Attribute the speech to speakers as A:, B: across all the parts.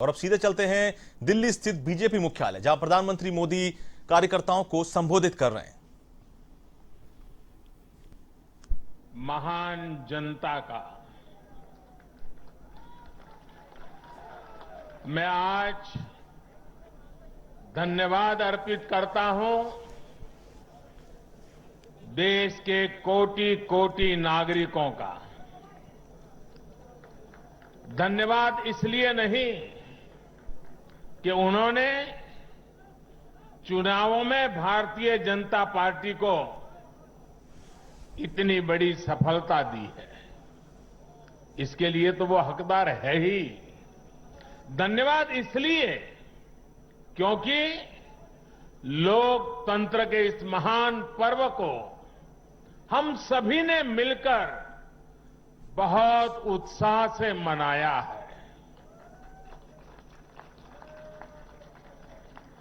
A: और अब सीधे चलते हैं दिल्ली स्थित बीजेपी मुख्यालय, जहां प्रधानमंत्री मोदी कार्यकर्ताओं को संबोधित कर रहे हैं।
B: महान जनता का मैं आज धन्यवाद अर्पित करता हूं देश के कोटि कोटि नागरिकों का। धन्यवाद इसलिए नहीं कि उन्होंने चुनावों में भारतीय जनता पार्टी को इतनी बड़ी सफलता दी है, इसके लिए तो वो हकदार है ही। धन्यवाद इसलिए क्योंकि लोकतंत्र के इस महान पर्व को हम सभी ने मिलकर बहुत उत्साह से मनाया है।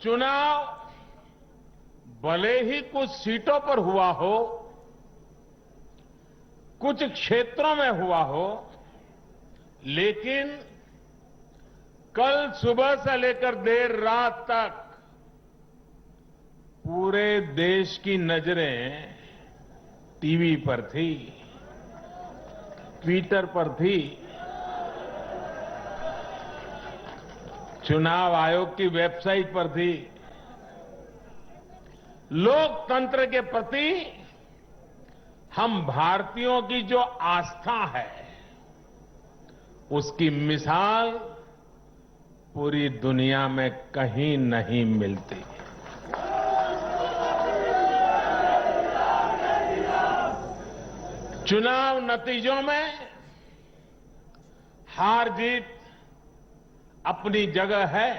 B: चुनाव भले ही कुछ सीटों पर हुआ हो, कुछ क्षेत्रों में हुआ हो, लेकिन कल सुबह से लेकर देर रात तक पूरे देश की नजरें टीवी पर थी, ट्विटर पर थी, चुनाव आयोग की वेबसाइट पर थी। लोकतंत्र के प्रति हम भारतीयों की जो आस्था है, उसकी मिसाल पूरी दुनिया में कहीं नहीं मिलती। चुनाव नतीजों में हार जीत अपनी जगह है,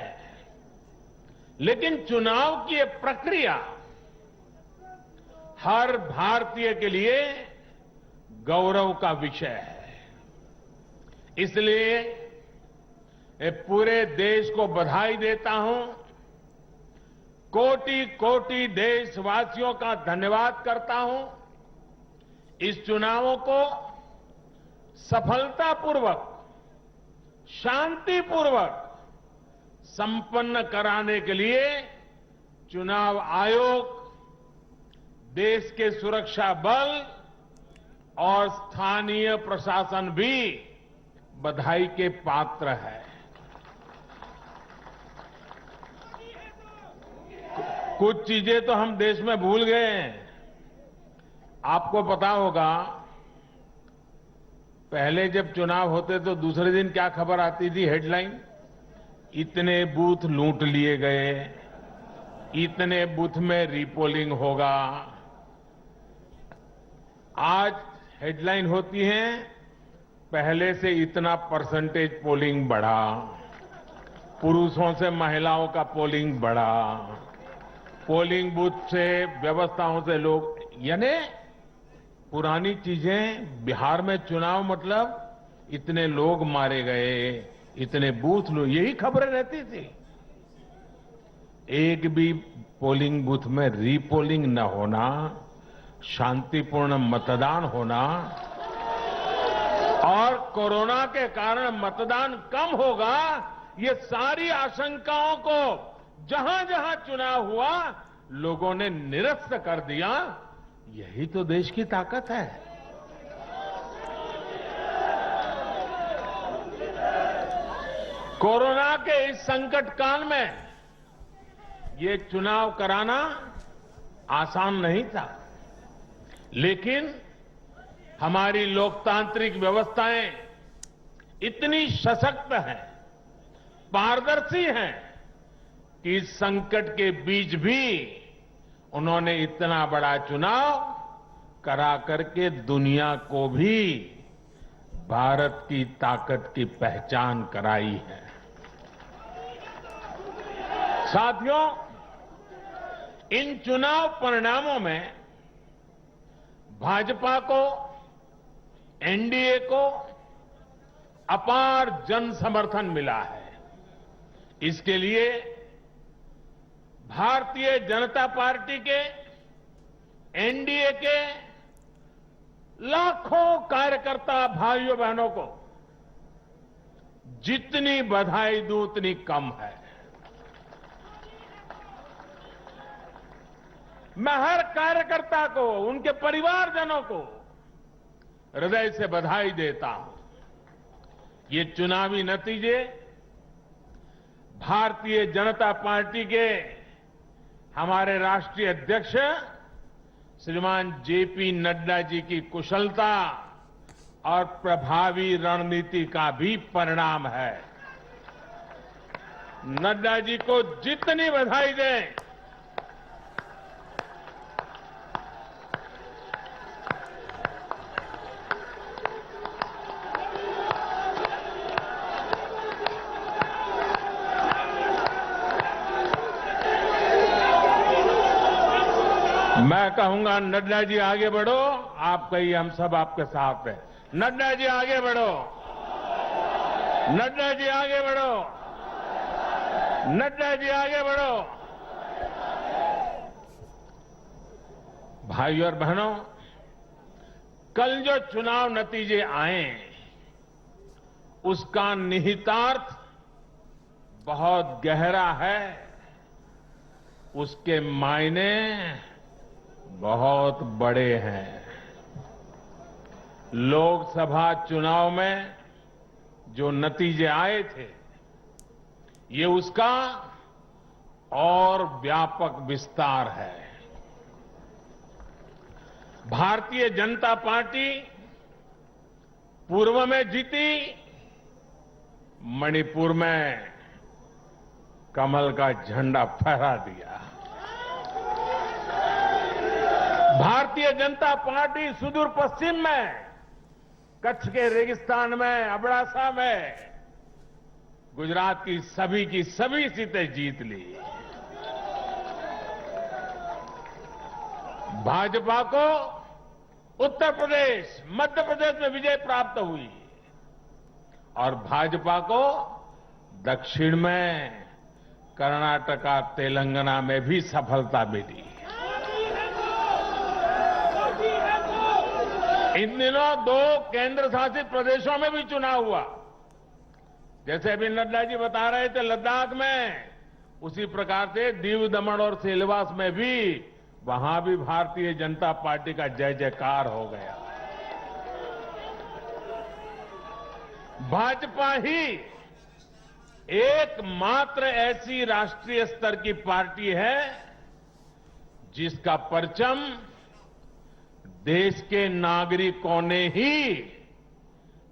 B: लेकिन चुनाव की ये प्रक्रिया हर भारतीय के लिए गौरव का विषय है। इसलिए मैं पूरे देश को बधाई देता हूं, कोटि कोटि देशवासियों का धन्यवाद करता हूं। इस चुनावों को सफलतापूर्वक, शांतिपूर्वक संपन्न कराने के लिए चुनाव आयोग, देश के सुरक्षा बल और स्थानीय प्रशासन भी बधाई के पात्र है। कुछ चीजें तो हम देश में भूल गए हैं। आपको पता होगा, पहले जब चुनाव होते तो दूसरे दिन क्या खबर आती थी, हेडलाइन, इतने बूथ लूट लिए गए, इतने बूथ में रीपोलिंग होगा। आज हेडलाइन होती है, पहले से इतना परसेंटेज पोलिंग बढ़ा, पुरुषों से महिलाओं का पोलिंग बढ़ा, पोलिंग बूथ से व्यवस्थाओं से लोग, यानी पुरानी चीजें। बिहार में चुनाव मतलब इतने लोग मारे गए, इतने बूथ लो, यही खबरें रहती थी। एक भी पोलिंग बूथ में रीपोलिंग न होना, शांतिपूर्ण मतदान होना और कोरोना के कारण मतदान कम होगा, ये सारी आशंकाओं को जहां जहां चुनाव हुआ लोगों ने निरस्त कर दिया। यही तो देश की ताकत है। कोरोना के इस संकट काल में ये चुनाव कराना आसान नहीं था, लेकिन हमारी लोकतांत्रिक व्यवस्थाएं इतनी सशक्त हैं, पारदर्शी हैं कि इस संकट के बीच भी उन्होंने इतना बड़ा चुनाव करा करके दुनिया को भी भारत की ताकत की पहचान कराई है। साथियों, इन चुनाव परिणामों में भाजपा को, एनडीए को अपार जन समर्थन मिला है। इसके लिए भारतीय जनता पार्टी के, एनडीए के लाखों कार्यकर्ता भाइयों बहनों को जितनी बधाई दूं उतनी कम है। मैं हर कार्यकर्ता को, उनके परिवारजनों को हृदय से बधाई देता हूं। ये चुनावी नतीजे भारतीय जनता पार्टी के हमारे राष्ट्रीय अध्यक्ष श्रीमान जेपी नड्डा जी की कुशलता और प्रभावी रणनीति का भी परिणाम है। नड्डा जी को जितनी बधाई दें, मैं कहूंगा नड्डा जी आगे बढ़ो, आप कहिए हम सब आपके साथ हैं। नड्डा जी आगे बढ़ो, नड्डा जी आगे बढ़ो, नड्डा जी आगे बढ़ो। भाइयों और बहनों, कल जो चुनाव नतीजे आए उसका निहितार्थ बहुत गहरा है, उसके मायने बहुत बड़े हैं। लोकसभा चुनाव में जो नतीजे आए थे, ये उसका और व्यापक विस्तार है। भारतीय जनता पार्टी पूर्व में जीती, मणिपुर में कमल का झंडा फहरा दिया। भारतीय जनता पार्टी सुदूर पश्चिम में, कच्छ के रेगिस्तान में, अबड़ासा में गुजरात की सभी सीटें जीत ली। भाजपा को उत्तर प्रदेश, मध्य प्रदेश में विजय प्राप्त हुई और भाजपा को दक्षिण में कर्नाटका, तेलंगाना में भी सफलता मिली। इन दिनों 2 केंद्र शासित प्रदेशों में भी चुनाव हुआ। जैसे अभी नड्डा जी बता रहे थे लद्दाख में, उसी प्रकार से दीव, दमन और सेल्वास में भी, वहां भी भारतीय जनता पार्टी का जय जयकार हो गया। भाजपा ही एकमात्र ऐसी राष्ट्रीय स्तर की पार्टी है जिसका परचम देश के नागरिकों ने ही